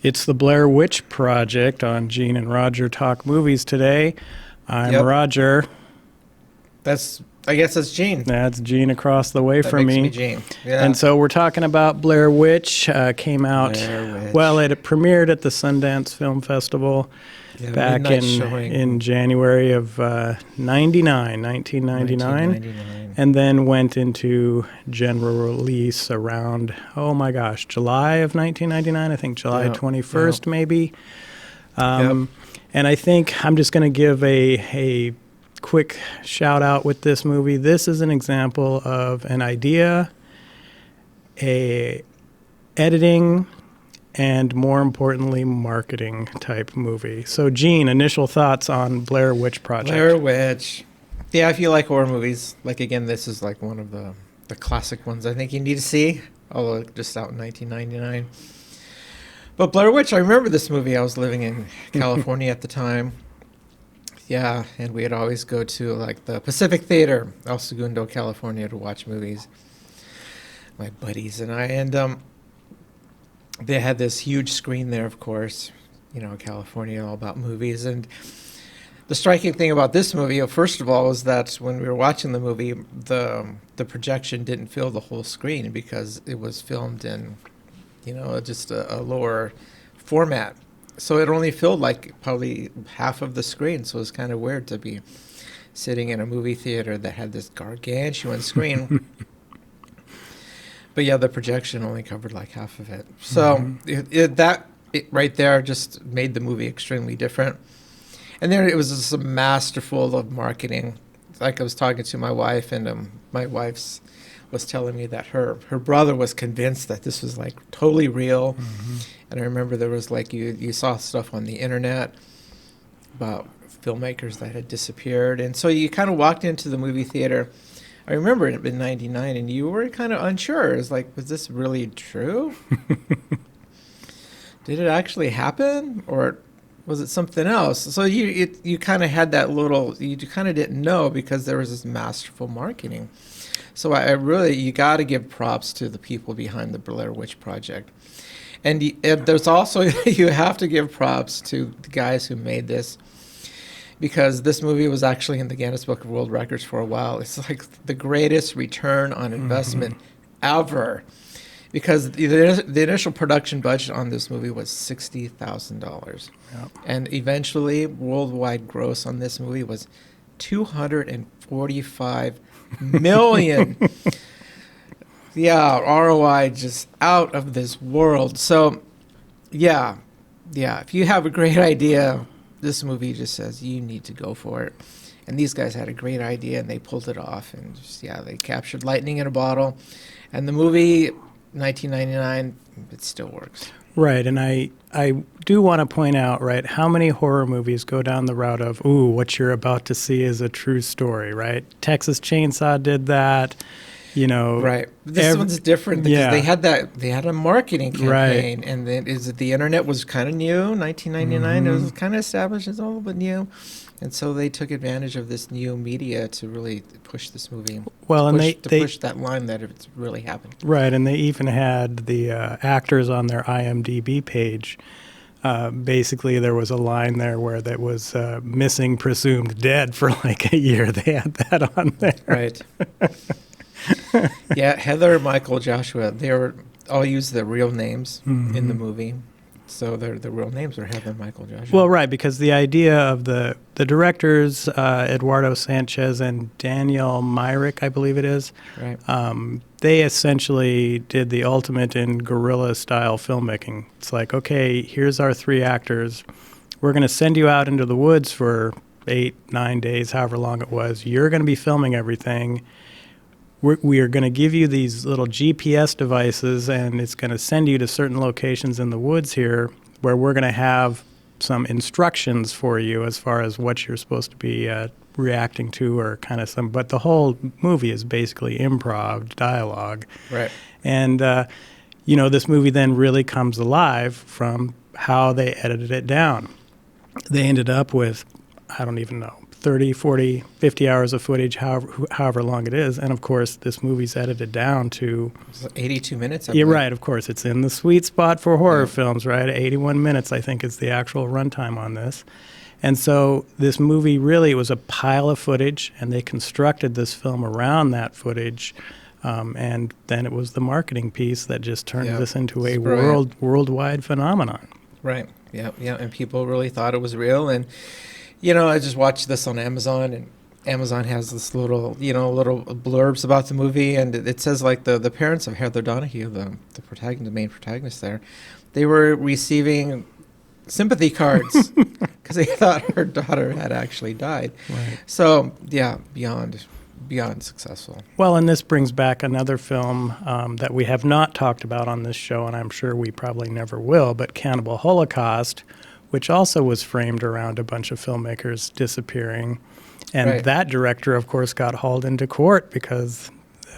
It's the Blair Witch Project on Gene and Roger Talk Movies today. I'm Yep. Roger. I guess that's Gene. That's Gene across the way That from makes me. me Gene. Yeah. And so we're talking about Blair Witch. Came out, Blair Witch. well, it premiered at the Sundance Film Festival Yeah, back midnight showing. in January of 1999. 1999. And then went into general release around, oh my gosh, July of 1999. I think July Yep, 21st, yep. maybe. Yep. And I think I'm just going to give a quick shout out with this movie. This is an example of an idea, a editing, and more importantly, marketing type movie. So, Gene, initial thoughts on Blair Witch Project? Blair Witch. Yeah, if you like horror movies, like again, this is like one of the classic ones I think you need to see, although just out in 1999. But Blair Witch, I remember this movie. I was living in California at the time. Yeah, and we'd always go to like the Pacific Theater, El Segundo, California, to watch movies. My buddies and I, and they had this huge screen there, of course. You know, California, all about movies. And the striking thing about this movie, first of all, was that when we were watching the movie, the projection didn't fill the whole screen because it was filmed in, you know, just a lower format. So it only filled like probably half of the screen. So it was kind of weird to be sitting in a movie theater that had this gargantuan screen. But yeah, the projection only covered like half of it. So it right there just made the movie extremely different. And then it was just masterful of marketing. Like I was talking to my wife, and my wife's was telling me that her brother was convinced that this was like totally real. Mm-hmm. And I remember there was like you saw stuff on the internet about filmmakers that had disappeared. And so you kind of walked into the movie theater. I remember it in 99, and you were kind of unsure. It's like, was this really true? Did it actually happen? Or was it something else? So you kind of had that little, you kind of didn't know because there was this masterful marketing. So you got to give props to the people behind the Blair Witch Project. And there's also, you have to give props to the guys who made this, because this movie was actually in the Guinness Book of World Records for a while. It's like the greatest return on investment ever, because the initial production budget on this movie was $60,000. Yep. And eventually, worldwide gross on this movie was $245 million. Yeah, ROI just out of this world. So, yeah, if you have a great idea, this movie just says you need to go for it. And these guys had a great idea, and they pulled it off. And just, they captured lightning in a bottle. And the movie, 1999, it still works. Right, and I do want to point out, right, how many horror movies go down the route of, ooh, what you're about to see is a true story, right? Texas Chainsaw did that, you know. Right. This one's different because they had a marketing campaign, right. And then the internet was kind of new, 1999. It was kind of established as a little bit new. And so they took advantage of this new media to really push this movie. Well, and they push that line that it's really happened. Right, and they even had the actors on their IMDb page. Basically, there was a line there where that was missing, presumed dead for like a year. They had that on there. Right. Yeah, Heather, Michael, Joshua, they were all used their real names in the movie. So the real names are Heather, Michael, Joshua. Well, right, because the idea of the directors, Eduardo Sanchez and Daniel Myrick, I believe it is, right. They essentially did the ultimate in guerrilla-style filmmaking. It's like, okay, here's our 3 actors. We're going to send you out into the woods for 8-9 days, however long it was. You're going to be filming everything. We are going to give you these little GPS devices, and it's going to send you to certain locations in the woods here where we're going to have some instructions for you as far as what you're supposed to be reacting to, or kind of some. But the whole movie is basically improv dialogue. Right. And, this movie then really comes alive from how they edited it down. They ended up with, I don't even know, 30, 40, 50 hours of footage, however long it is. And of course, this movie's edited down to 82 minutes. Yeah, right. Of course, it's in the sweet spot for horror Yeah. films, right? 81 minutes, I think, is the actual runtime on this. And so this movie really was a pile of footage, and they constructed this film around that footage. And then it was the marketing piece that just turned Yeah. this into a It's brilliant. worldwide phenomenon. Right. Yeah. Yeah. And people really thought it was real. And, you know, I just watched this on Amazon, and Amazon has this little blurbs about the movie. And it says, like, the parents of Heather Donahue, the protagonist, the main protagonist there, they were receiving sympathy cards because they thought her daughter had actually died. Right. So, yeah, beyond successful. Well, and this brings back another film that we have not talked about on this show, and I'm sure we probably never will, but Cannibal Holocaust, which also was framed around a bunch of filmmakers disappearing. And Right. that director, of course, got hauled into court because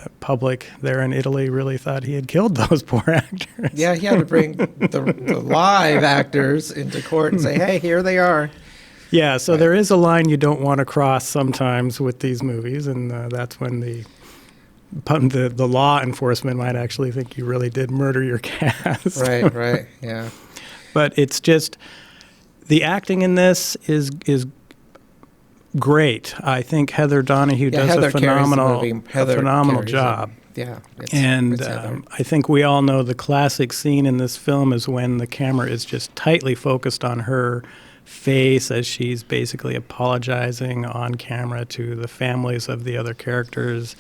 the public there in Italy really thought he had killed those poor actors. Yeah, he had to bring the live actors into court and say, hey, here they are. Yeah, so Right. there is a line you don't want to cross sometimes with these movies, and that's when the law enforcement might actually think you really did murder your cast. Right, yeah. But it's just the acting in this is great. I think Heather Donahue does Heather a carries the phenomenal movie. Heather phenomenal carries job. it. Yeah. And it's Heather. I think we all know the classic scene in this film is when the camera is just tightly focused on her face as she's basically apologizing on camera to the families of the other characters.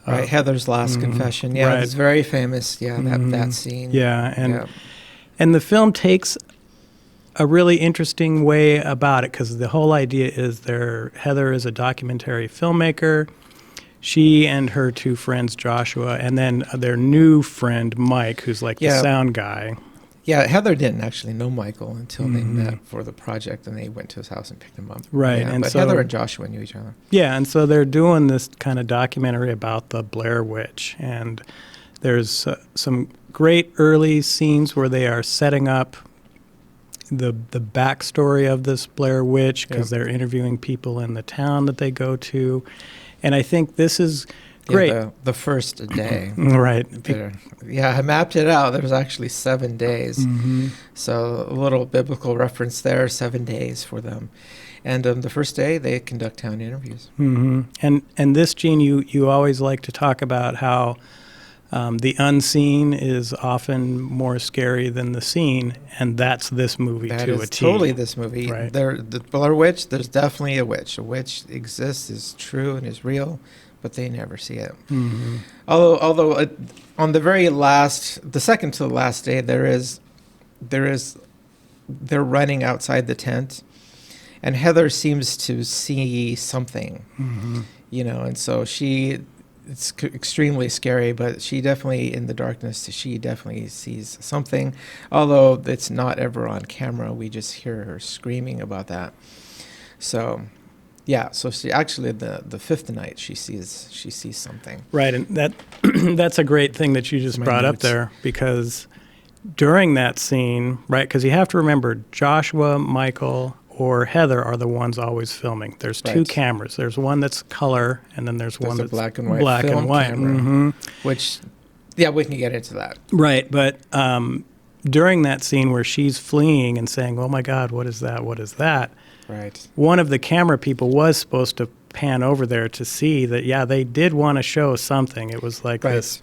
Right, Heather's last confession. Yeah, right. it's very famous. Yeah, that scene. Yeah, Yeah. and the film takes a really interesting way about it because the whole idea is Heather is a documentary filmmaker. She and her two friends, Joshua, and then their new friend, Mike, who's like the Yeah. sound guy. Yeah, Heather didn't actually know Michael until they met for the project, and they went to his house and picked him up. Right, Yeah, and but so- Heather and Joshua knew each other. Yeah, and so they're doing this kind of documentary about the Blair Witch, and there's some great early scenes where they are setting up the backstory of this Blair Witch because Yep. they're interviewing people in the town that they go to, and I think this is great. Yeah, the first day. Right. Yeah, I mapped it out. There was actually 7 days. So a little biblical reference there, 7 days for them. And the first day, they conduct town interviews. hmm And this, Gene, you always like to talk about how the unseen is often more scary than the seen, and that's this movie That to is a T. totally this movie. Right. The Blair Witch, there's definitely a witch. A witch exists, is true, and is real, but they never see it. Mhm. Although on the very last, the second to the last day, they're running outside the tent, and Heather seems to see something, and so it's extremely scary, but she definitely, in the darkness, she definitely sees something, although it's not ever on camera. We just hear her screaming about that. So, yeah, so she actually, the fifth night, she sees something. Right, and that's a great thing that you just My brought up notes. there, because during that scene, right, because you have to remember Joshua, Michael, or Heather are the ones always filming. There's two Right. cameras. There's one that's color, and then there's one a that's black and white black film and white. camera. Mhm. Which, yeah, we can get into that. Right, but during that scene where she's fleeing and saying, "Oh my God, what is that? What is that?" Right. One of the camera people was supposed to pan over there to see that. Yeah, they did want to show something. It was like Right. this,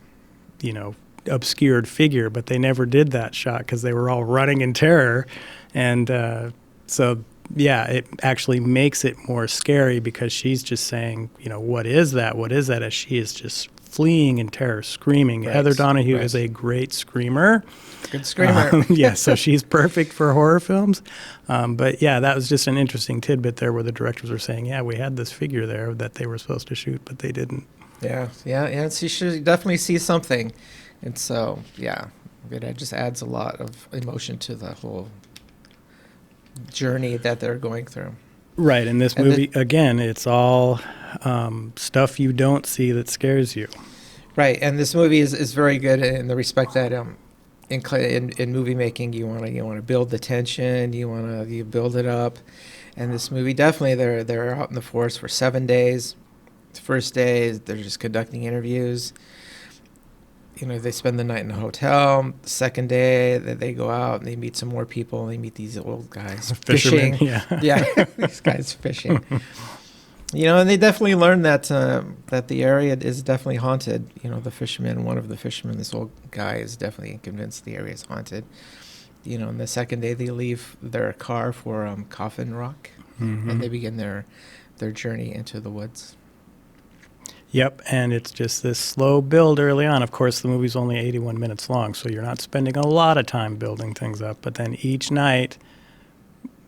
obscured figure, but they never did that shot because they were all running in terror, and so. Yeah, it actually makes it more scary because she's just saying, what is that? What is that? As she is just fleeing in terror, screaming. Right, Heather Donahue right. is a great screamer. Good screamer. Yeah, so she's perfect for horror films. But yeah, that was just an interesting tidbit there where the directors were saying, yeah, we had this figure there that they were supposed to shoot, but they didn't. Yeah. She should definitely see something. And so, yeah, it just adds a lot of emotion to the whole journey that they're going through. Right, in this And movie, again, it's all stuff you don't see that scares you. Right, and this movie is very good in the respect that in movie making you want to build the tension, you build it up, And this movie, definitely, they're out in the forest for 7 days. The first day, they're just conducting interviews. They spend the night in a hotel. The second day, they go out and they meet some more people. They meet these old guys Fishermen, fishing. yeah. Yeah, these guys fishing. And they definitely learn that that the area is definitely haunted. One of the fishermen, this old guy, is definitely convinced the area is haunted. And the second day, they leave their car for Coffin Rock, and they begin their journey into the woods. Yep, and it's just this slow build early on. Of course, the movie's only 81 minutes long, so you're not spending a lot of time building things up. But then each night,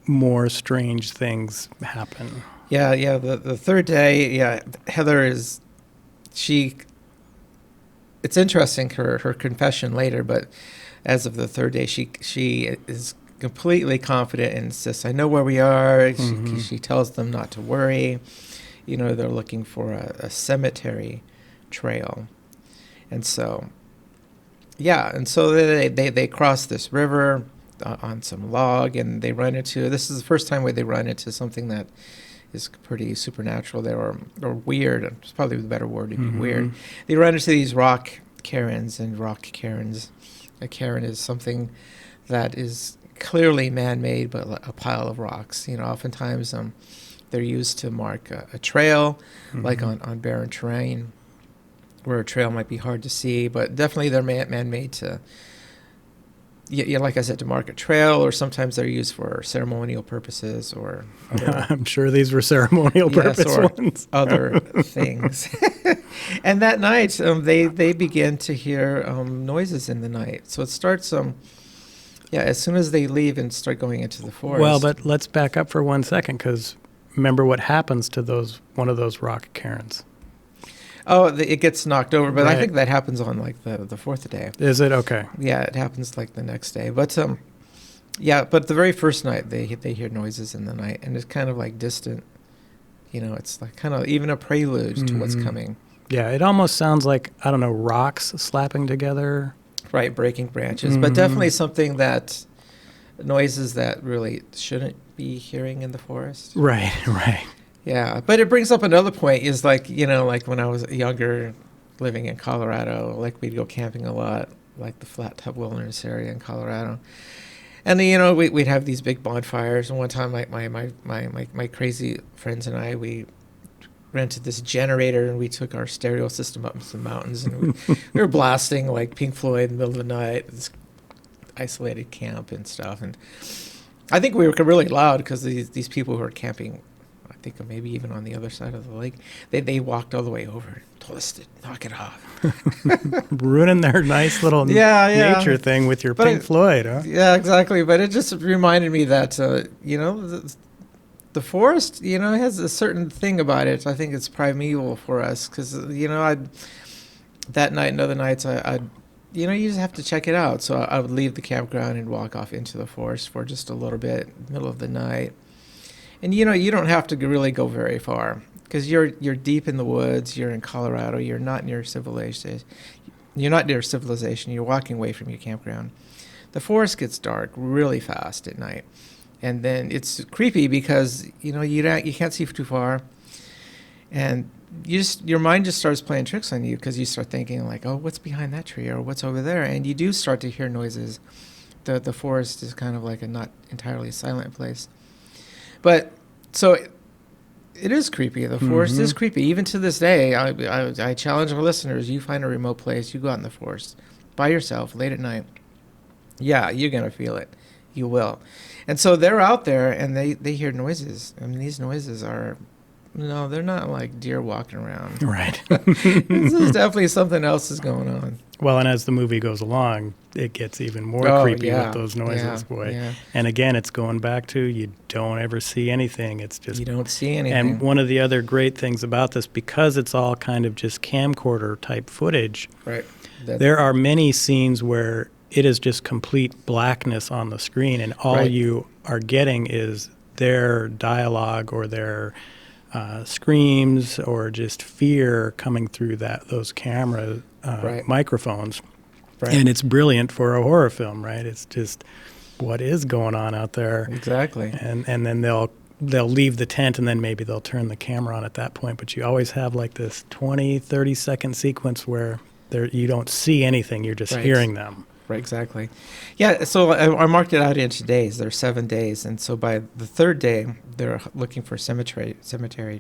more strange things happen. Yeah. The third day, Heather is, it's interesting, her confession later, but as of the third day, she is completely confident and insists, I know where we are. She tells them not to worry. They're looking for a cemetery trail. And so, they cross this river on some log, and they run into, this is the first time where they run into something that is pretty supernatural there, or weird. It's probably the better word to be weird. They run into these rock cairns, and rock cairns. A cairn is something that is clearly man-made, but a pile of rocks. Oftentimes they're used to mark a trail, like on barren terrain, where a trail might be hard to see, but definitely they're man-made to, like I said, to mark a trail, or sometimes they're used for ceremonial purposes, or I'm sure these were ceremonial purpose ones. Other things. And that night, they begin to hear noises in the night. So it starts, as soon as they leave and start going into the forest. Well, but let's back up for 1 second, because remember what happens to one of those rock cairns. Oh, it gets knocked over, but right. I think that happens on like the fourth day. Is it? Okay. Yeah, it happens like the next day. But but the very first night they hear noises in the night, and it's kind of like distant. It's like kind of even a prelude to what's coming. Yeah, it almost sounds like, I don't know, rocks slapping together. Right, breaking branches, but definitely something that noises that really shouldn't be hearing in the forest. Right. Yeah, but it brings up another point, is like when I was younger, living in Colorado, like we'd go camping a lot, like the Flat Top Wilderness area in Colorado. And we'd have these big bonfires, and one time my crazy friends and I, we rented this generator, and we took our stereo system up into the mountains, and we were blasting like Pink Floyd in the middle of the night, this isolated camp and stuff. And I think we were really loud, because these people who were camping, I think maybe even on the other side of the lake, they walked all the way over and told us to knock it off. Ruining their nice little nature thing with your Pink Floyd, huh? Yeah, exactly. But it just reminded me that, the forest, has a certain thing about it. I think it's primeval for us, because, that night and other nights, you just have to check it out. So I would leave the campground and walk off into the forest for just a little bit, middle of the night. And, you don't have to really go very far, because you're deep in the woods. You're in Colorado. You're not near civilization. You're walking away from your campground. The forest gets dark really fast at night. And then it's creepy, because, you can't see too far. And your mind just starts playing tricks on you, because you start thinking like, oh, what's behind that tree, or what's over there? And you do start to hear noises. The forest is kind of like a not entirely silent place. But so it is creepy. The forest is creepy. Even to this day, I challenge our listeners, you find a remote place, you go out in the forest by yourself late at night. Yeah, you're going to feel it. You will. And so they're out there, and they hear noises. I mean, these noises are, they're not like deer walking around. Right. This is definitely something else is going on. Well, and as the movie goes along, it gets even more creepy with those noises, boy. Yeah. And again, it's going back to, you don't ever see anything. It's just... You don't see anything. And one of the other great things about this, because it's all kind of just camcorder type footage, right? There are many scenes where it is just complete blackness on the screen, and all you are getting is their dialogue or their screams or just fear coming through those camera microphones. Right. And it's brilliant for a horror film, right? It's just what is going on out there. Exactly. And then they'll they'll leave the tent and then maybe they'll turn the camera on at that point. But you always have like this 20, 30-second sequence where you don't see anything. You're just Right. hearing them. Right, exactly. Yeah, so I marked it out into days. There are 7 days. And so by the third day, they're looking for cemetery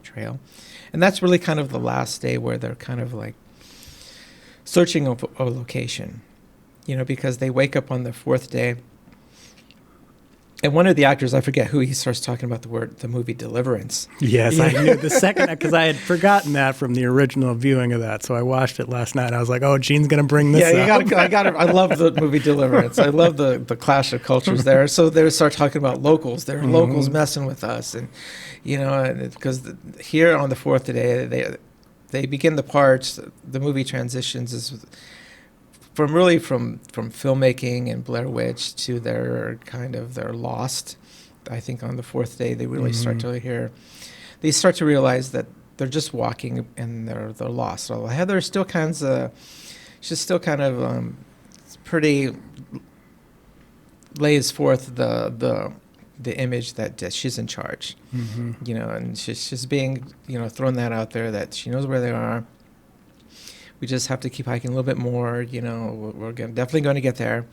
trail. And that's really kind of the last day where they're kind of like searching a location, because they wake up on the fourth day. And one of the actors, I forget who, he starts talking about the movie Deliverance. Yes, I knew the second, because I had forgotten that from the original viewing of that. So I watched it last night. I was like, oh, Gene's going to bring this up. I love the movie Deliverance. I love the clash of cultures there. So they start talking about locals. There are locals messing with us. And, because here on the fourth day, they begin the parts, the movie transitions is from filmmaking and Blair Witch to their Lost. I think on the fourth day they really start to realize that they're just walking and they're lost. So Heather still she's still kind of pretty lays forth the image that she's in charge, and she's being thrown that out there that she knows where they are. We just have to keep hiking a little bit more. We're definitely going to get there.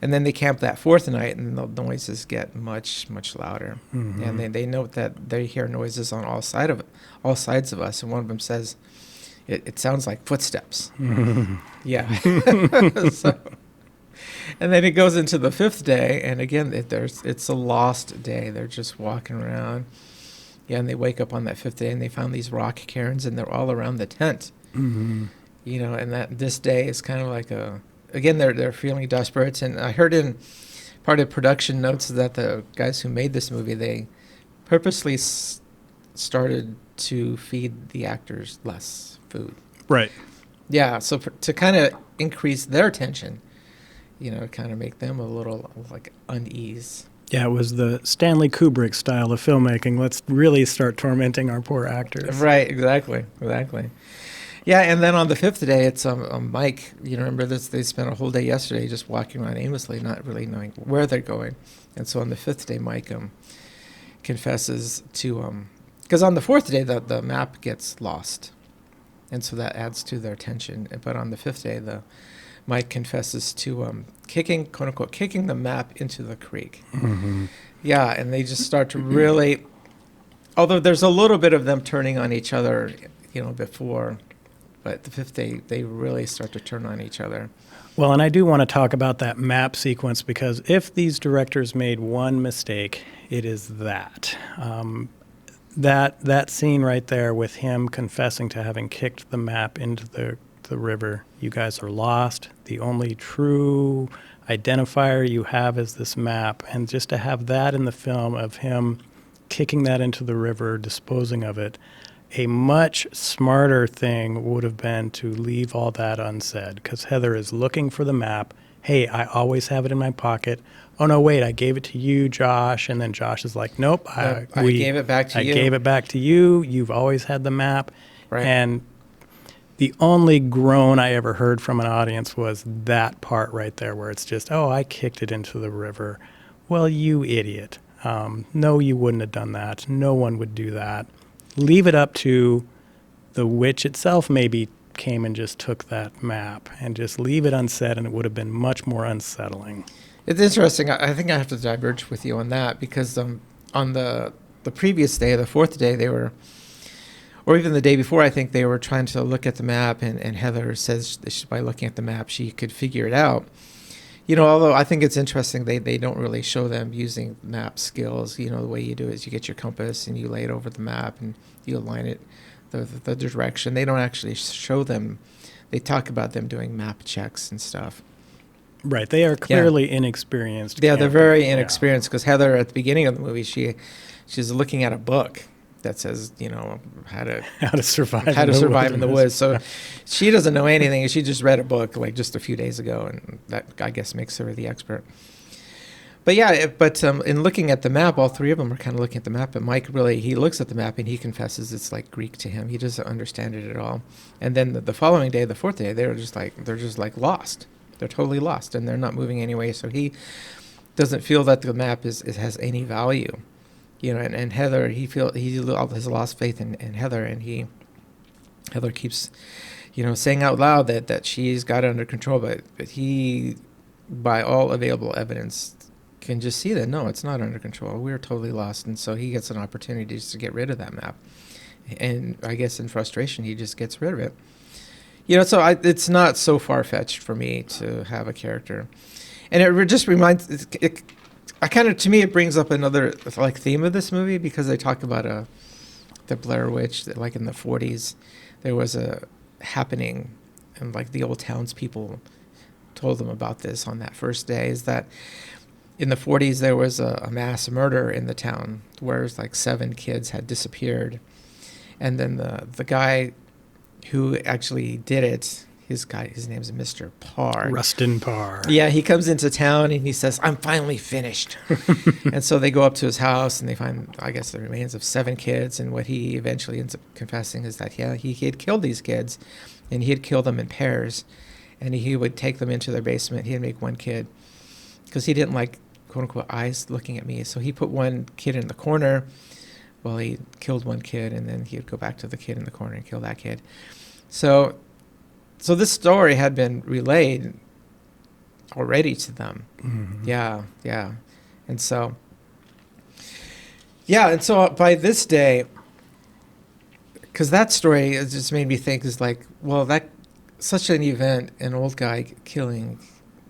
And then they camp that fourth night, and the noises get much, much louder. And they note that they hear noises on all sides of us. And one of them says, "It sounds like footsteps." Yeah. And then it goes into the fifth day, and again, it's a lost day. They're just walking around. Yeah, and they wake up on that fifth day, and they found these rock cairns, and they're all around the tent. And that this day is kind of like again, they're feeling desperate. And I heard in part of production notes that the guys who made this movie, they purposely started to feed the actors less food. Right. Yeah, so to kind of increase their tension, kind of make them a little like unease. Yeah, it was the Stanley Kubrick style of filmmaking. Let's really start tormenting our poor actors. Right, exactly. Yeah, and then on the fifth day, it's Mike. Remember this? They spent a whole day yesterday just walking around aimlessly, not really knowing where they're going. And so on the fifth day, Mike confesses to because on the fourth day the map gets lost, and so that adds to their tension. But on the fifth day, Mike confesses to kicking, quote unquote, kicking the map into the creek. Yeah, and they just start to really, although there's a little bit of them turning on each other, before. But the fifth day, they really start to turn on each other. Well, and I do want to talk about that map sequence, because if these directors made one mistake, it is that. That scene right there with him confessing to having kicked the map into the river. You guys are lost. The only true identifier you have is this map. And just to have that in the film of him kicking that into the river, disposing of it, a much smarter thing would have been to leave all that unsaid, because Heather is looking for the map. Hey, I always have it in my pocket. Oh, no, wait, I gave it to you, Josh. And then Josh is like, nope. I gave it back to you. I gave it back to you. You've always had the map. Right. And the only groan I ever heard from an audience was that part right there where it's just, oh, I kicked it into the river. Well, you idiot. No, you wouldn't have done that. No one would do that. Leave it up to the witch itself maybe came and just took that map, and just leave it unsaid, and it would have been much more unsettling. It's interesting. I think I have to diverge with you on that, because on the previous day, the fourth day, they were, or even the day before, I think they were trying to look at the map, and Heather says that by looking at the map, she could figure it out. Although I think it's interesting, they don't really show them using map skills. The way you do it is you get your compass and you lay it over the map and you align it, the direction. They don't actually show them. They talk about them doing map checks and stuff. Right. They are clearly inexperienced. Yeah, they're very inexperienced, because Heather, at the beginning of the movie, she's looking at a book that says, how to survive in the woods. So she doesn't know anything. She just read a book like just a few days ago, and that, I guess, makes her the expert. But yeah, in looking at the map, all three of them are kind of looking at the map. But Mike he looks at the map and he confesses it's like Greek to him. He doesn't understand it at all. And then the following day, the fourth day, they're just like lost. They're totally lost, and they're not moving anyway. So he doesn't feel that the map has any value. you know, and Heather, he has lost faith in Heather, and Heather keeps, you know, saying out loud that she's got it under control, but he, by all available evidence, can just see that no, it's not under control. We're totally lost, and so he gets an opportunity just to get rid of that map, and I guess in frustration he just gets rid of it. You know, so it's not so far fetched for me to have a character, and it just reminds it. To me, it brings up another like theme of this movie, because they talk about the Blair Witch, that, like in the 40s, there was a happening, and like the old townspeople told them about this on that first day, is that in the 40s there was a mass murder in the town where like 7 kids had disappeared, and then the guy who actually did it, his name's Mr. Parr. Rustin Parr. Yeah, he comes into town and he says, "I'm finally finished." And so they go up to his house and they find, I guess, the remains of 7 kids. And what he eventually ends up confessing is that, yeah, he had killed these kids, and he had killed them in pairs. And he would take them into their basement. He'd make one kid, because he didn't like, quote unquote, eyes looking at me. So he put one kid in the corner while he killed one kid, and then he'd go back to the kid in the corner and kill that kid. So this story had been relayed already to them. Mm-hmm. Yeah. And so by this day, because that story has just made me think, is like, well, that such an event, an old guy killing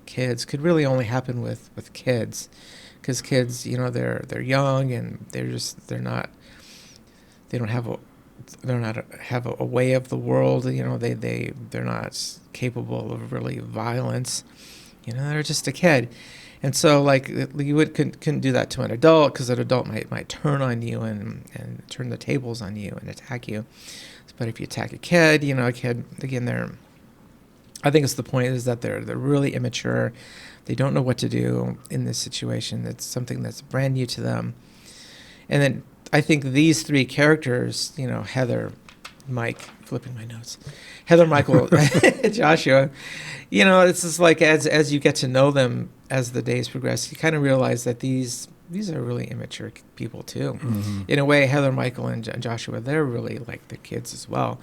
kids, could really only happen with kids, because kids, you know, they're young, and they don't have a way of the world, you know, they're not capable of really violence, you know, they're just a kid. And so like you couldn't do that to an adult, because an adult might turn on you and turn the tables on you and attack you. But if you attack a kid, you know, a kid, again, I think it's the point is that they're really immature. They don't know what to do in this situation. It's something that's brand new to them. And then I think these 3 characters, you know, Heather, Mike, flipping my notes, Heather, Michael, Joshua, you know, it's just like as you get to know them as the days progress, you kind of realize that these are really immature people too. Mm-hmm. In a way, Heather, Michael, and Joshua, they're really like the kids as well.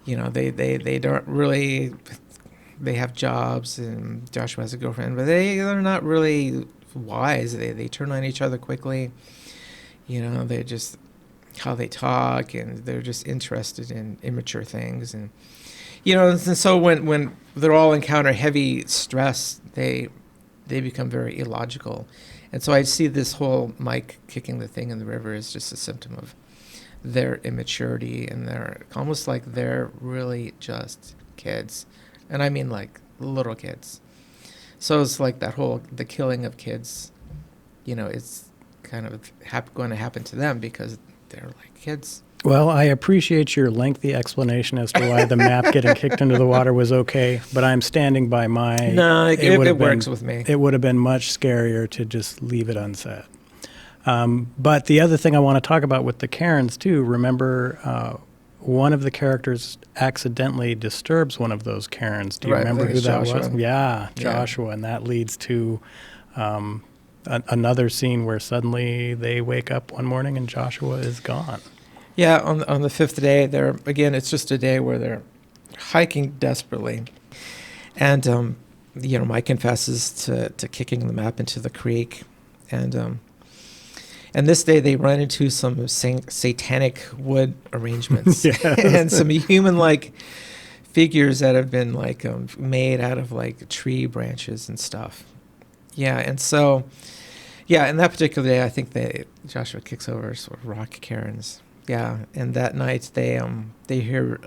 You know, they don't really, they have jobs, and Joshua has a girlfriend, but they're not really wise. They turn on each other quickly. You know, they're just how they talk, and they're just interested in immature things. And, you know, and so when they're all encounter heavy stress, they become very illogical. And so I see this whole Mike kicking the thing in the river as just a symptom of their immaturity, and they're almost like they're really just kids. And I mean like little kids. So it's like the killing of kids, you know, it's kind of going to happen to them because they're like kids. Well, I appreciate your lengthy explanation as to why the map getting kicked into the water was okay, but I'm standing by my... No, it works with me. It would have been much scarier to just leave it unsaid. But the other thing I want to talk about with the Karens, too, remember one of the characters accidentally disturbs one of those Karens. Do you remember who that was? Yeah, Joshua, and that leads to... another scene where suddenly they wake up one morning and Joshua is gone. Yeah, on the 5th day, it's just a day where they're hiking desperately. And, you know, Mike confesses to kicking the map into the creek. And this day they run into some satanic wood arrangements. And some human-like figures that have been, like, made out of, like, tree branches and stuff. Yeah, and so... Yeah, and that particular day, I think Joshua kicks over sort of rock Karens. Yeah, and that night they hear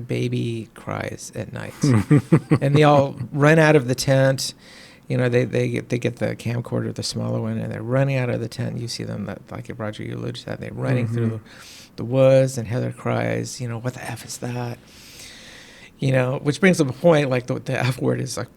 baby cries at night, and they all run out of the tent. You know, they get the camcorder, the smaller one, and they're running out of the tent. You see them, like Roger, you alluded to that. They're running through the woods, and Heather cries, you know, "What the F is that?" You know, which brings up a point, like the F word is like,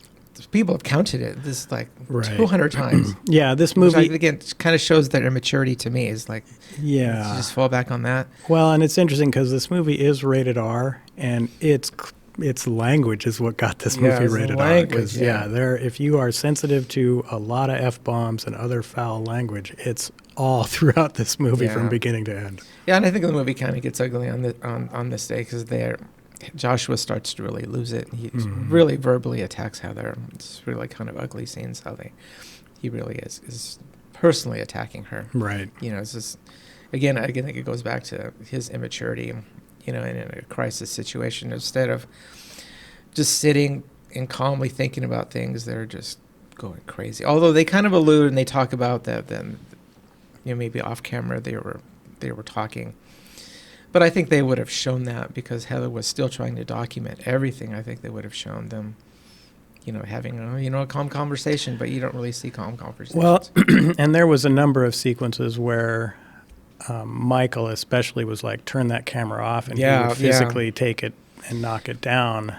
people have counted it this like 200 times. Yeah, this movie again kind of shows their immaturity to me. Is like, you just fall back on that. Well, and it's interesting because this movie is rated R, and it's it's language is what got this Yeah, movie it's rated R. language, Because yeah. if you are sensitive to a lot of F-bombs and other foul language, it's all throughout this movie from Yeah. beginning to end. Yeah, and I think the movie kind of gets ugly on this day because Joshua starts to really lose it. He really verbally attacks Heather. It's really kind of ugly scenes how he really is personally attacking her. Right. You know, it's just again, I think it goes back to his immaturity. You know, in a crisis situation, instead of just sitting and calmly thinking about things, they're just going crazy. Although they kind of allude and they talk about that, then maybe off camera they were talking. But I think they would have shown that because Heather was still trying to document everything. I think they would have shown them, having a calm conversation, but you don't really see calm conversations. Well, and there was a number of sequences where Michael especially was like, turn that camera off, and he would physically take it and knock it down.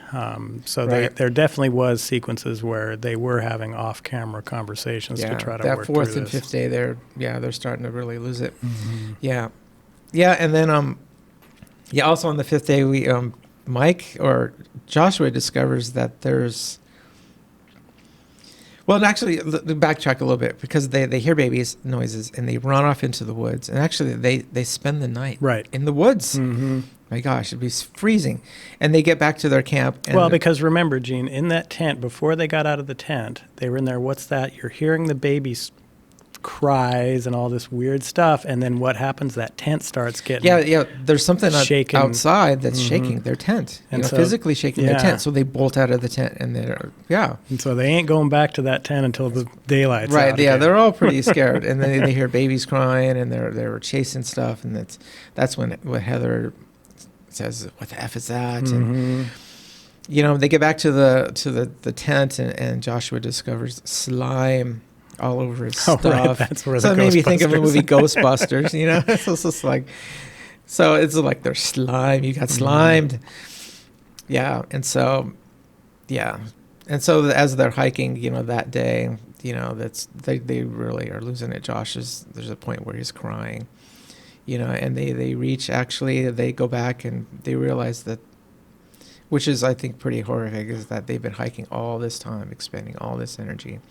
So Right. there definitely was sequences where they were having off-camera conversations to try to work through this. That fourth and fifth day, they're starting to really lose it. Yeah, and then also on the fifth day, we Mike or Joshua discovers that there's. Well, actually, backtrack a little bit because they hear babies noises and they run off into the woods. And actually, they spend the night in the woods. Mm-hmm. My gosh, it'd be freezing. And they get back to their camp. And because remember, Gene, in that tent, before they got out of the tent, they were in there. What's that? You're hearing the babies cries and all this weird stuff, and then what happens? That tent starts getting there's something shaken outside that's shaking their tent, and physically shaking their tent. So they bolt out of the tent, and and so they ain't going back to that tent until the daylight's out again. They're all pretty scared, and then they hear babies crying, and they're chasing stuff, and that's when Heather says, "What the F is that?" And they get back to the tent, and Joshua discovers slime all over his stuff. Right. That's where so it made me think of the movie Ghostbusters, It's just like, so it's like there's slime. You got slimed. Yeah. And so as they're hiking, that day, they really are losing it. There's a point where he's crying, and they they go back and they realize that, which is, I think, pretty horrific, is that they've been hiking all this time, expending all this energy.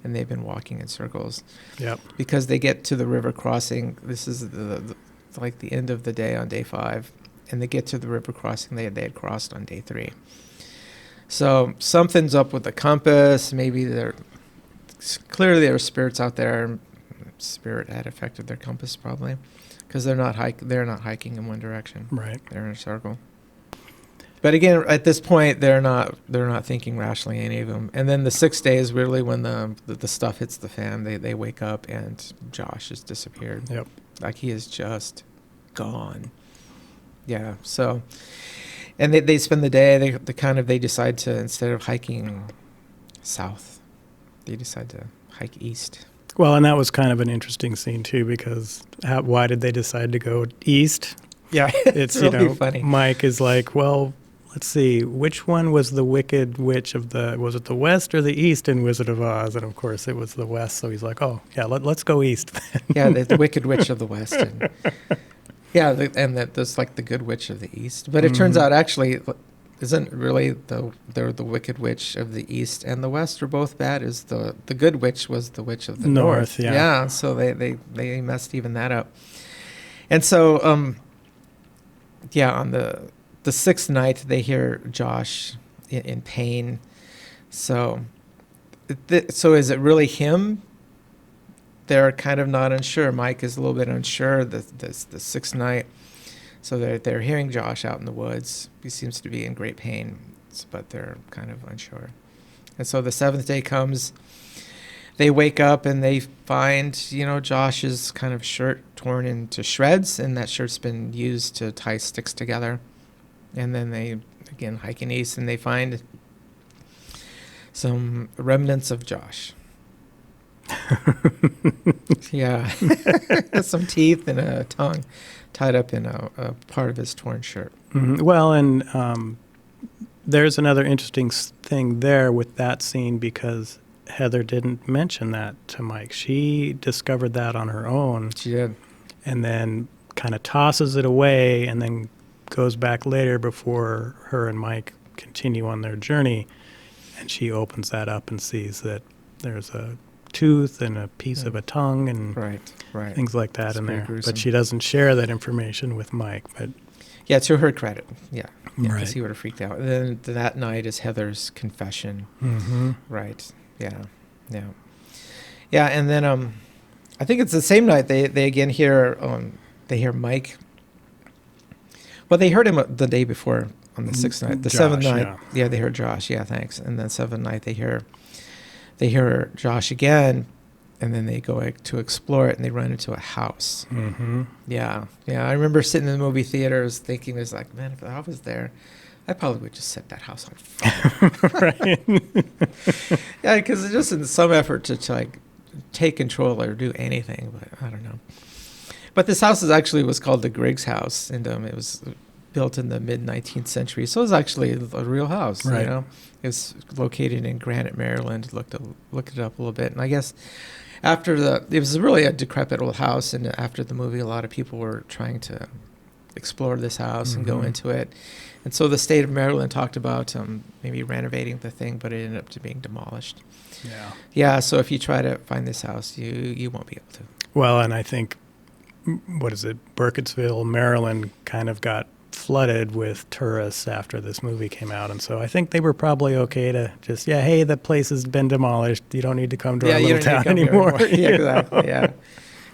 And they've been walking in circles. Yep. Because they get to the river crossing. This is like the end of the day on day 5, and they get to the river crossing they had crossed on day 3. So something's up with the compass. Maybe clearly there are spirits out there. Spirit had affected their compass probably, because they're not hiking in one direction. Right. They're in a circle. But again, at this point, they're not thinking rationally, any of them. And then the 6th day is really when the stuff hits the fan. They wake up and Josh has disappeared. Yep. Like he is just gone. Yeah. So, and they spend the day. They decide to, instead of hiking south, they decide to hike east. Well, and that was kind of an interesting scene too, because why did they decide to go east? Yeah, it's really funny. Mike is like, well, let's see, which one was the Wicked Witch was it the West or the East in Wizard of Oz? And of course it was the West. So he's like, oh yeah, let's go east. Yeah, the Wicked Witch of the West. And there's like the Good Witch of the East. But it turns out actually isn't really they're the Wicked Witch of the East and the West are both bad. Is the Good Witch was the Witch of the North. Yeah. Yeah. So they messed even that up. And so on the 6th night, they hear Josh in pain. So is it really him? They're kind of not unsure. Mike is a little bit unsure the 6th night. So they're hearing Josh out in the woods. He seems to be in great pain, but they're kind of unsure. And so the 7th day comes. They wake up and they find, Josh's kind of shirt torn into shreds, and that shirt's been used to tie sticks together. And then they, again, hiking east, and they find some remnants of Josh. Yeah. Some teeth and a tongue tied up in a part of his torn shirt. Mm-hmm. Well, and there's another interesting thing there with that scene, because Heather didn't mention that to Mike. She discovered that on her own. She did. And then kind of tosses it away, and then goes back later before her and Mike continue on their journey. And she opens that up and sees that there's a tooth and a piece of a tongue and Right. things like that It's in pretty there. gruesome. But she doesn't share that information with Mike. But Yeah, to her credit. Yeah. Right. Because he would have freaked out. And then that night is Heather's confession. mm-hmm. Right. Yeah. Yeah, and then I think it's the same night they again hear Mike. Well, they heard him the day before on the sixth night. The Josh, seventh night, yeah. they heard Josh. Yeah, thanks. And then seventh night they hear Josh again, and then they go to explore it, and they run into a house. Mm-hmm. Yeah. I remember sitting in the movie theaters thinking, "It's like, man, if I was there, I probably would just set that house on fire." Right. Yeah, because it's just in some effort to like take control or do anything, but I don't know. But this house was called the Griggs House, and it was built in the mid-19th century, so it was actually a real house. Right. You know, it was located in Granite, Maryland. Looked it up a little bit, and I guess it was really a decrepit old house, and after the movie, a lot of people were trying to explore this house and go Mhm. into it, and so the state of Maryland talked about maybe renovating the thing, but it ended up being demolished. Yeah. Yeah, so if you try to find this house, you won't be able to. Well, and I think, what is it, Burkittsville, Maryland kind of got flooded with tourists after this movie came out. And so I think they were probably okay to just, hey, the place has been demolished. You don't need to come to our you little don't need to town come here anymore. Yeah, you know? exactly.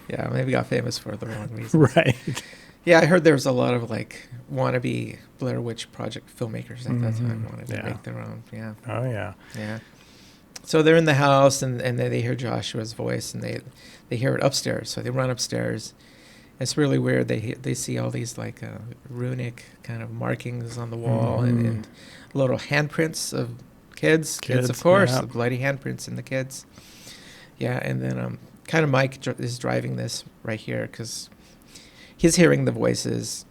Yeah, maybe got famous for the wrong reasons. Right. Yeah, I heard there was a lot of like wannabe Blair Witch Project filmmakers at that time Mhm. wanted to Yeah. make their own. Yeah. Oh, yeah. So they're in the house, and then they hear Joshua's voice, and they hear it upstairs. So they run upstairs. It's really weird. They see all these like runic kind of markings on the wall Mhm. and little handprints of kids Kids, of course, yeah. the bloody handprints in the kids. Yeah, and then kind of Mike is driving this right here because he's hearing the voices,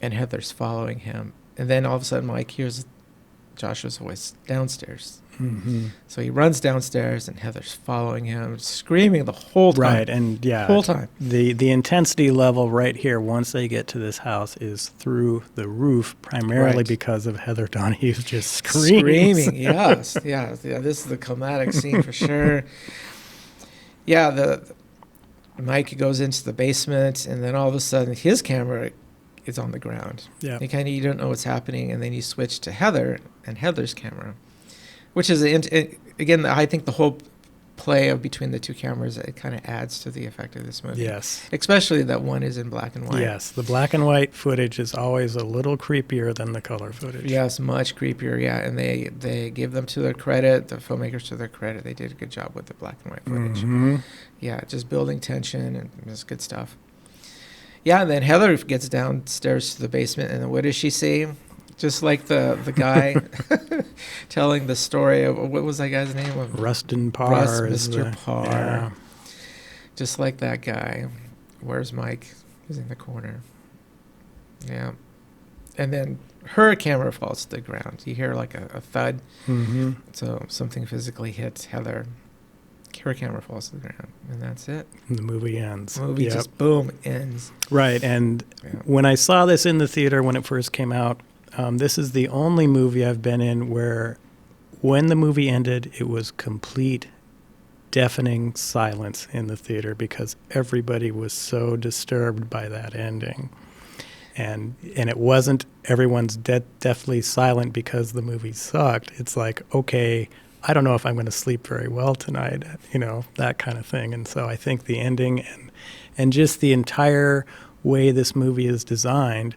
and Heather's following him. And then all of a sudden, Mike hears Joshua's voice downstairs. Mm-hmm. So he runs downstairs, and Heather's following him, screaming the whole time. Right. And yeah, whole time. the intensity level right here, once they get to this house, is through the roof, primarily Right. because of Heather Donahue's just screams. Screaming, yes. Yeah, this is the climatic scene for sure. Yeah, the Mike goes into the basement, and then all of a sudden his camera is on the ground. Yeah. You don't know what's happening, and then you switch to Heather and Heather's camera, which is again, I think the whole play between the two cameras, it kind of adds to the effect of this movie. Yes. Especially that one is in black and white. Yes. The black and white footage is always a little creepier than the color footage. Yes, much creepier. Yeah, and they give them to their credit. The filmmakers to their credit, they did a good job with the black and white footage. Mm-hmm. Yeah, just building tension and just good stuff. Yeah, and then Heather gets downstairs to the basement, and what does she see? Just like the guy telling the story of, what was that guy's name? Rustin Parr. Russ, is Mr. the- Parr. Yeah. Just like that guy. Where's Mike? He's in the corner. Yeah. And then her camera falls to the ground. You hear like a thud. Mm-hmm. So something physically hits Heather. Her camera falls to the ground. And that's it. And the movie ends. The movie Yep. just, boom, ends. Right. And Yeah. when I saw this in the theater when it first came out, this is the only movie I've been in where when the movie ended, it was complete deafening silence in the theater because everybody was so disturbed by that ending. And it wasn't everyone's deathly silent because the movie sucked. It's like, okay, I don't know if I'm going to sleep very well tonight, that kind of thing. And so I think the ending and just the entire way this movie is designed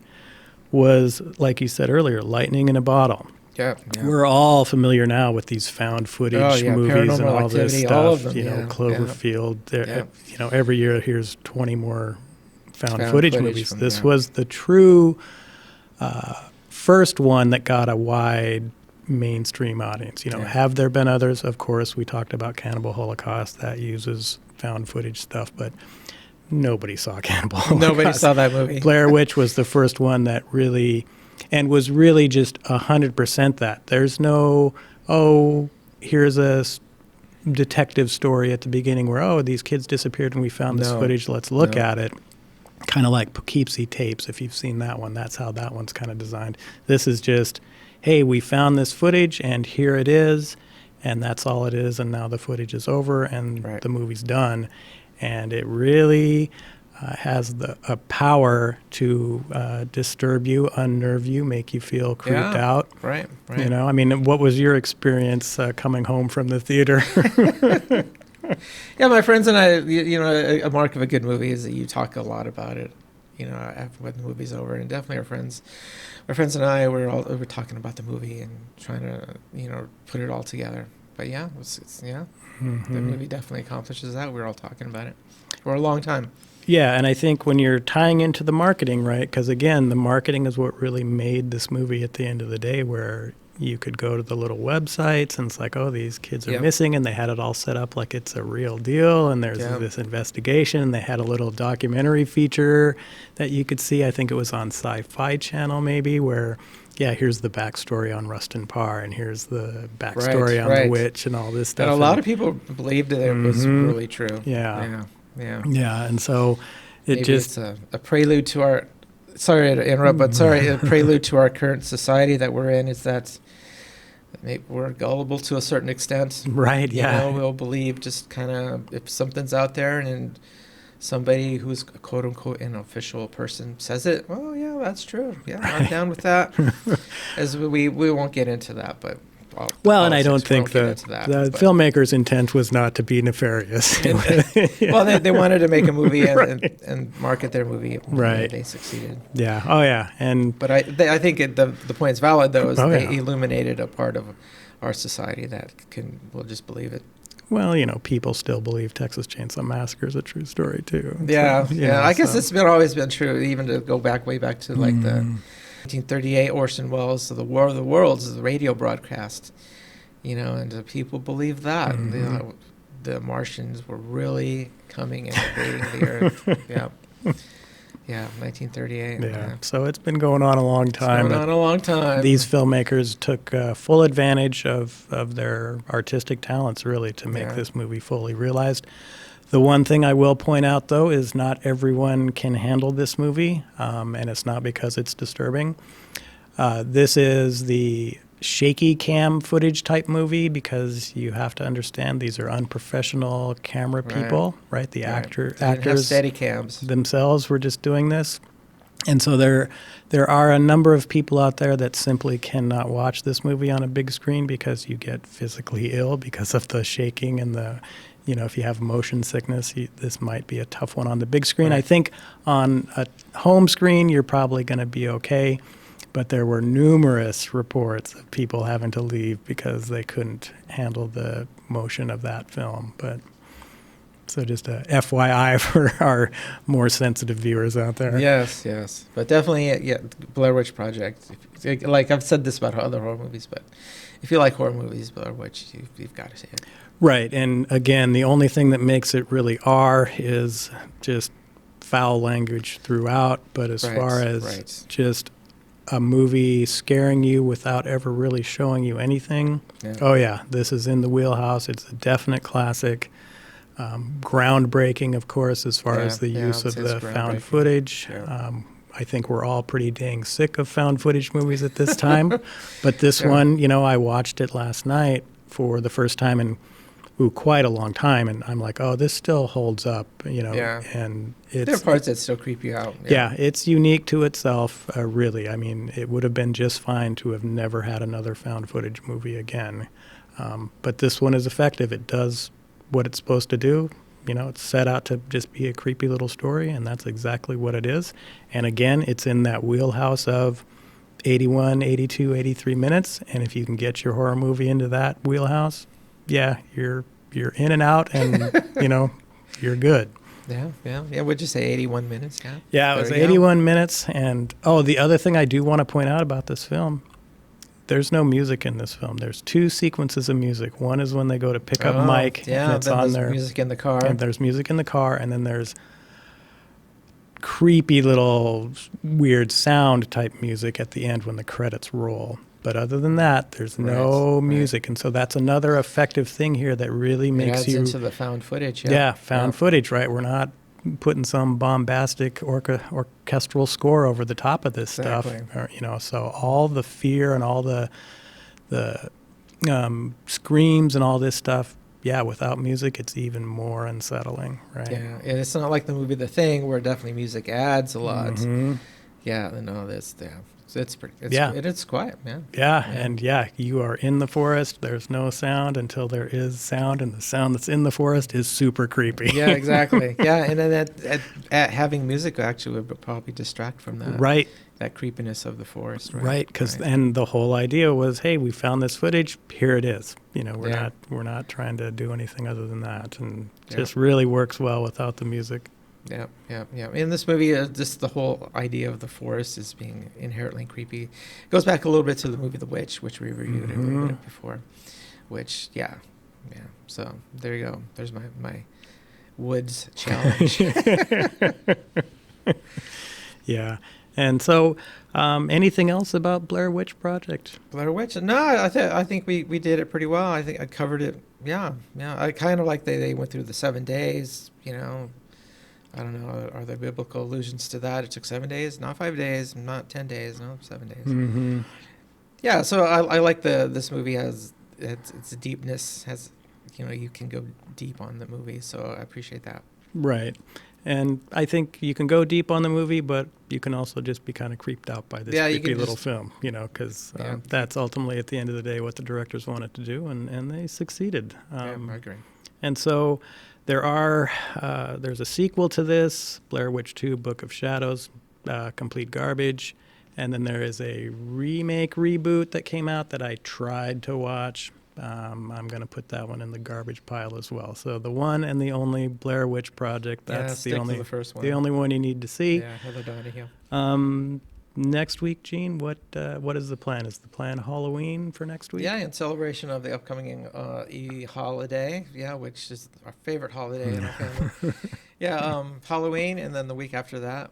was, like you said earlier, lightning in a bottle. Yeah. We're all familiar now with these found footage movies and Paranormal all this Activity, stuff. all of them, Cloverfield. There, Yeah. every year here's 20 more found Found footage footage movies. from- This yeah. was the true first one that got a wide mainstream audience. Yeah. Have there been others? Of course, we talked about Cannibal Holocaust. That uses found footage stuff, but nobody saw Cannibal Holocaust. Nobody saw that movie. Blair Witch was the first one that really, and was really just 100% that. There's no, here's a detective story at the beginning where, these kids disappeared and we found this No. footage, let's look No. at it. Kind of like Poughkeepsie tapes, if you've seen that one. That's how that one's kind of designed. This is just, hey, we found this footage and here it is, and that's all it is, and now the footage is over and Right. the movie's done. And it really has a power to disturb you, unnerve you, make you feel creeped out. Right. Right. You know, I mean, what was your experience coming home from the theater? Yeah, my friends and I, you know, a mark of a good movie is that you talk a lot about it, you know, after when the movie's over. And definitely my friends and I were talking about the movie and trying to, you know, put it all together. But yeah, the movie definitely accomplishes that. We were all talking about it for a long time. Yeah, and I think when you're tying into the marketing, right, because again, the marketing is what really made this movie at the end of the day, where you could go to the little websites and it's like, oh, these kids are Yep. missing, and they had it all set up like it's a real deal, and there's Yep. this investigation, and they had a little documentary feature that you could see. I think it was on Sci-Fi Channel maybe, where, yeah, here's the backstory on Rustin Parr, and here's the backstory on the right. witch and all this stuff. And a lot of people believed that it was really true. Yeah. Yeah. Yeah, and so it Maybe just... it's a prelude to our, sorry to interrupt, but a prelude to our current society that we're in is that we're gullible to a certain extent. Right, yeah. You know, we'll believe just kind of if something's out there and somebody who's a quote unquote an official person says it, well, yeah, that's true. Yeah, I'm down with that. As we won't get into that, but well, and I don't think the but filmmaker's intent was not to be nefarious. well, they wanted to make a movie and, Right. and market their movie. Right. And they succeeded. Yeah. Oh, yeah. And But I think the point's valid, though, is Oh, they yeah. illuminated a part of our society that will just believe it. well, you know, people still believe Texas Chainsaw Massacre is a true story too. Yeah, So, you yeah. know, I guess so- it's always been true, even to go way back to like the 1938 Orson Welles, The War of the Worlds, the radio broadcast. You know, and people believe that. The Martians were really coming and invading the Earth. Yeah, 1938. Yeah. So it's been going on a long time. It's but going on a long time. These filmmakers took full advantage of their artistic talents, really, to make Yeah. this movie fully realized. The one thing I will point out, though, is not everyone can handle this movie, and it's not because it's disturbing. This is the shaky cam footage type movie because you have to understand these are unprofessional camera people, right? The Right. They didn't have actors steady cams. themselves were just doing this. And so there are a number of people out there that simply cannot watch this movie on a big screen because you get physically ill because of the shaking and the, you know, if you have motion sickness, this might be a tough one on the big screen. Right. I think on a home screen, you're probably going to be okay. But there were numerous reports of people having to leave because they couldn't handle the motion of that film. But so just a FYI for our more sensitive viewers out there. Yes. But definitely, yeah, Blair Witch Project. Like I've said this about other horror movies, but if you like horror movies, Blair Witch, you've got to see it. Right. And again, the only thing that makes it really R is just foul language throughout. But as far as just a movie scaring you without ever really showing you anything, oh yeah, this is in the wheelhouse. It's a definite classic. Groundbreaking, of course, as far as the use of the found footage. Yeah. I think we're all pretty dang sick of found footage movies at this time. But this one, you know, I watched it last night for the first time in quite a long time, and I'm like, oh, this still holds up, you know. Yeah. And There are parts that still creep you out. Yeah, it's unique to itself, really. I mean, it would have been just fine to have never had another found footage movie again. But this one is effective. It does what it's supposed to do. You know, it's set out to just be a creepy little story, and that's exactly what it is. And again, it's in that wheelhouse of 81, 82, 83 minutes. And if you can get your horror movie into that wheelhouse, yeah, you're in and out, and, you know, you're good. Yeah. Would you say 81 minutes? Yeah. Yeah, it was 81 minutes. And, the other thing I do want to point out about this film, there's no music in this film. There's two sequences of music. One is when they go to pick up Mike, and it's on there. Music in the car. And there's music in the car, and then there's creepy little weird sound type music at the end when the credits roll. But other than that, there's no music. And so that's another effective thing here that really makes adds you... into the found footage. Yeah, found footage, right? We're not putting some bombastic orchestral score over the top of this stuff. So all the fear and all the screams and all this stuff. Yeah, without music, it's even more unsettling, right? Yeah, and it's not like the movie The Thing, where definitely music adds a lot. Mm-hmm. Yeah, no, it's pretty. It's quiet, man. Yeah, and you are in the forest. There's no sound until there is sound, and the sound that's in the forest is super creepy. Yeah, exactly. Yeah, and then at having music actually would probably distract from that. Right. That creepiness of the forest. Right, and the whole idea was, hey, we found this footage. Here it is. We're not trying to do anything other than that, and just really works well without the music. Yeah. In this movie, just the whole idea of the forest is being inherently creepy. It goes back a little bit to the movie The Witch, which we reviewed a little bit before. Which, yeah. So there you go. There's my woods challenge. Yeah. And so, anything else about Blair Witch Project? Blair Witch? No, I think we did it pretty well. I think I covered it. Yeah. I kind of like they went through the 7 days. I don't know. Are there biblical allusions to that? It took 7 days, not 5 days, not 10 days, no, 7 days. Mm-hmm. Yeah. So I like this movie has its deepness. Has you can go deep on the movie. So I appreciate that. Right. And I think you can go deep on the movie, but you can also just be kind of creeped out by this creepy little film, because that's ultimately, at the end of the day, what the directors wanted to do, and they succeeded. I agree. And so there's a sequel to this, Blair Witch 2, Book of Shadows, complete garbage. And then there is a reboot that came out that I tried to watch. I'm going to put that one in the garbage pile as well. So the one and the only Blair Witch Project, that's the first one. The only one you need to see. Yeah, Heather Donahue. Next week, Gene, what is the plan? Is the plan Halloween for next week? Yeah, in celebration of the upcoming holiday, which is our favorite holiday in our family. Halloween, and then the week after that,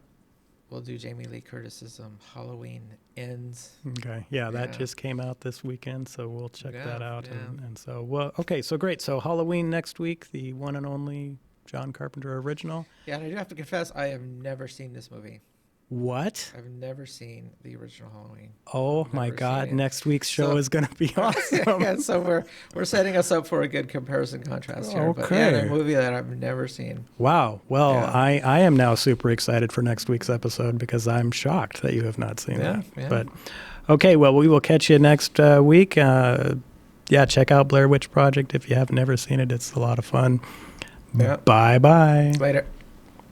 we'll do Jamie Lee Curtis's Halloween Ends. Okay, that just came out this weekend, so we'll check that out. And so, okay, so great. So Halloween next week, the one and only John Carpenter original. Yeah, and I do have to confess, I have never seen this movie. What? I've never seen the original Halloween. Oh my God! Next week's show is going to be awesome. So we're setting us up for a good comparison contrast here. Okay. But a movie that I've never seen. Wow. Well, I am now super excited for next week's episode because I'm shocked that you have not seen that. Yeah. But okay, well, we will catch you next week. Check out Blair Witch Project if you have never seen it. It's a lot of fun. Yeah. Bye-bye. Later.